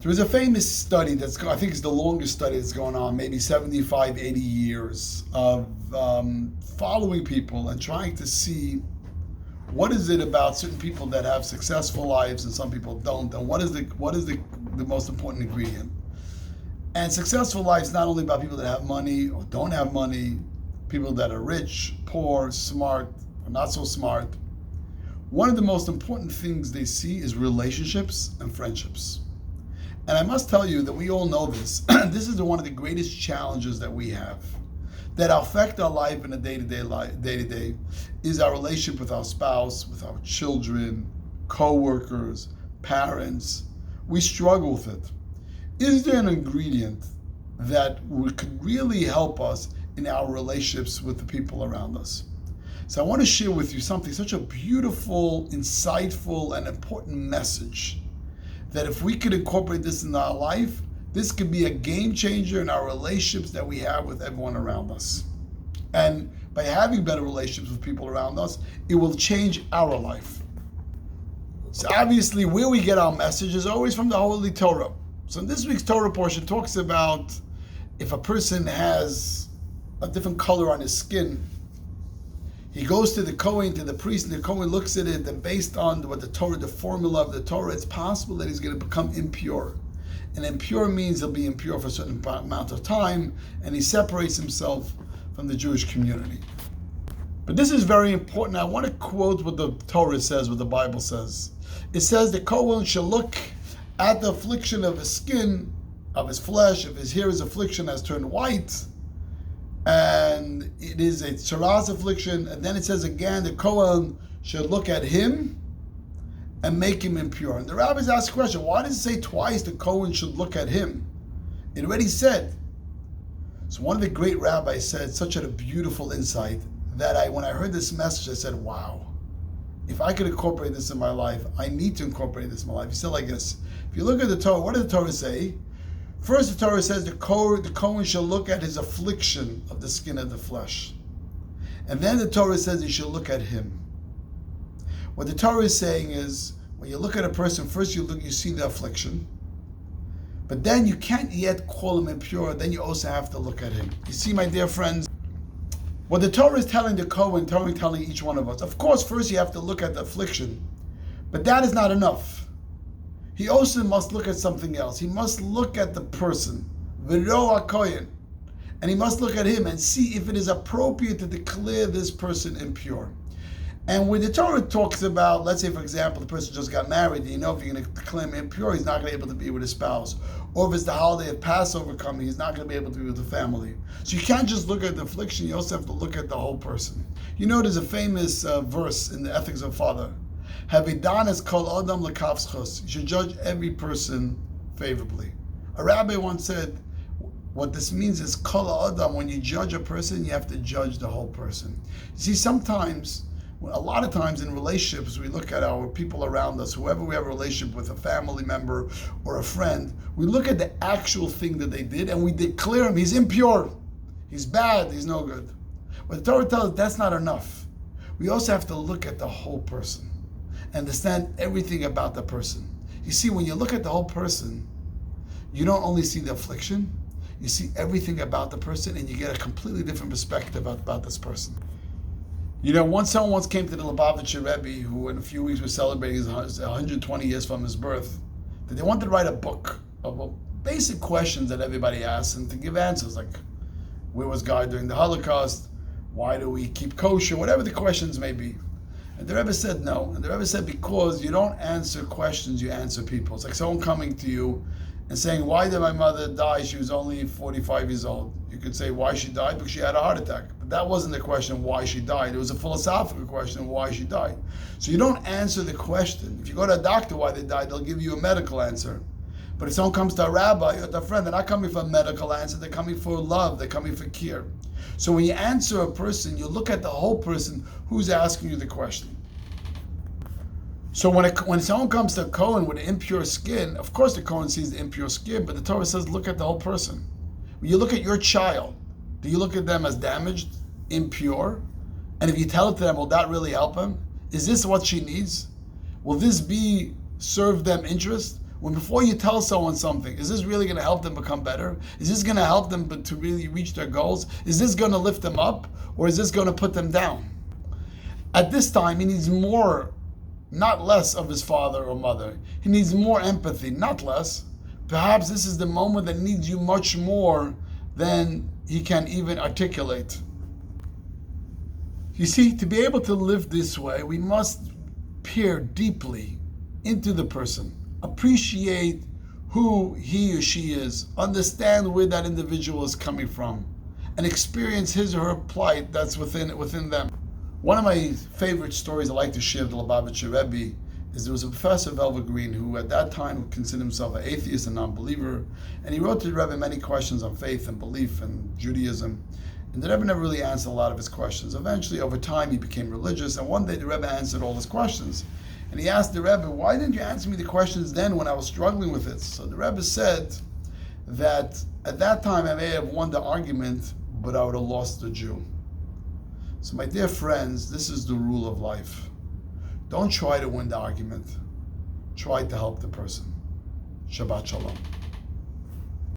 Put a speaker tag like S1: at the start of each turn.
S1: There was a famous study I think it's the longest study that's going on, maybe 75, 80 years of following people and trying to see what is it about certain people that have successful lives and some people don't, and what is the most important ingredient. And successful life is not only about people that have money or don't have money, people that are rich, poor, smart, or not so smart. One of the most important things they see is relationships and friendships. And I must tell you that we all know this. This is one of the greatest challenges that we have that affect our life in a day-to-day is our relationship with our spouse, with our children, co-workers, parents. We struggle with it. Is there an ingredient that could really help us in our relationships with the people around us? So I want to share with you something, such a beautiful, insightful, and important message that if we could incorporate this in our life, this could be a game changer in our relationships that we have with everyone around us. And by having better relationships with people around us, it will change our life. So obviously, where we get our message is always from the Holy Torah. So in this week's Torah portion talks about if a person has a different color on his skin, he goes to the Kohen, to the priest, and the Kohen looks at it, and based on what the Torah, the formula of the Torah, it's possible that he's going to become impure. And impure means he'll be impure for a certain amount of time, and he separates himself from the Jewish community. But this is very important. I want to quote what the Torah says, what the Bible says. It says the Kohen shall look at the affliction of his skin, of his flesh, if his hair is affliction has turned white, and it is a tzaras affliction, and then it says again, the Kohen should look at him and make him impure. And the rabbis ask the question, why does it say twice the Kohen should look at him? It already said. So one of the great rabbis said such a beautiful insight that when I heard this message, I said, wow, if I could incorporate this in my life, I need to incorporate this in my life. He said like this, if you look at the Torah, what does the Torah say? First, the Torah says the Kohen shall look at his affliction of the skin of the flesh. And then the Torah says he should look at him. What the Torah is saying is, when you look at a person, first you see the affliction, but then you can't yet call him impure, then you also have to look at him. You see, my dear friends, what the Torah is telling the Kohen, telling each one of us, of course, first you have to look at the affliction, but that is not enough. He also must look at something else. He must look at the person, V'ro HaKohen, and he must look at him and see if it is appropriate to declare this person impure. And when the Torah talks about, let's say for example, the person just got married, you know if you're going to declare him impure, he's not going to be able to be with his spouse. Or if it's the holiday of Passover coming, he's not going to be able to be with the family. So you can't just look at the affliction, you also have to look at the whole person. You know there's a famous verse in the Ethics of Father. Havidanas kol adam lekavschos. You should judge every person favorably. A rabbi once said, what this means is kol adam, when you judge a person, you have to judge the whole person. You see, sometimes, a lot of times in relationships, we look at our people around us, whoever we have a relationship with, a family member or a friend, we look at the actual thing that they did and we declare him, he's impure, he's bad, he's no good. But the Torah tells us that's not enough. We also have to look at the whole person, understand everything about the person. You see, when you look at the whole person, you don't only see the affliction, you see everything about the person and you get a completely different perspective about this person. You know, someone once came to the Lubavitcher Rebbe, who in a few weeks was celebrating his 120 years from his birth, that they wanted to write a book of basic questions that everybody asks and to give answers, like, where was God during the Holocaust? Why do we keep kosher? Whatever the questions may be. And the Rebbe said no. And the Rebbe said, because you don't answer questions, you answer people. It's like someone coming to you and saying, why did my mother die? She was only 45 years old. You could say why she died, because she had a heart attack. But that wasn't the question why she died. It was a philosophical question why she died. So you don't answer the question. If you go to a doctor why they died, they'll give you a medical answer. But if someone comes to a rabbi or to a friend, they're not coming for a medical answer, they're coming for love, they're coming for care. So when you answer a person, you look at the whole person who's asking you the question. So when someone comes to a Kohen with impure skin, of course the Kohen sees the impure skin, but the Torah says look at the whole person. When you look at your child, do you look at them as damaged, impure? And if you tell it to them, will that really help him? Is this what she needs? Will this serve them interest? When before you tell someone something, is this really going to help them become better? Is this going to help them to really reach their goals? Is this going to lift them up, or is this going to put them down? At this time, he needs more, not less, of his father or mother. He needs more empathy, not less. Perhaps this is the moment that needs you much more than he can even articulate. You see, to be able to live this way, we must peer deeply into the person, appreciate who he or she is, understand where that individual is coming from, and experience his or her plight that's within them. One of my favorite stories I like to share with the Lubavitcher Rebbe is there was a professor of Elva Green who at that time considered himself an atheist and non-believer, and he wrote to the Rebbe many questions on faith and belief and Judaism. And the Rebbe never really answered a lot of his questions. Eventually, over time, he became religious, and one day the Rebbe answered all his questions. And he asked the Rebbe, why didn't you answer me the questions then when I was struggling with it? So the Rebbe said that at that time I may have won the argument, but I would have lost the Jew. So my dear friends, this is the rule of life. Don't try to win the argument. Try to help the person. Shabbat Shalom.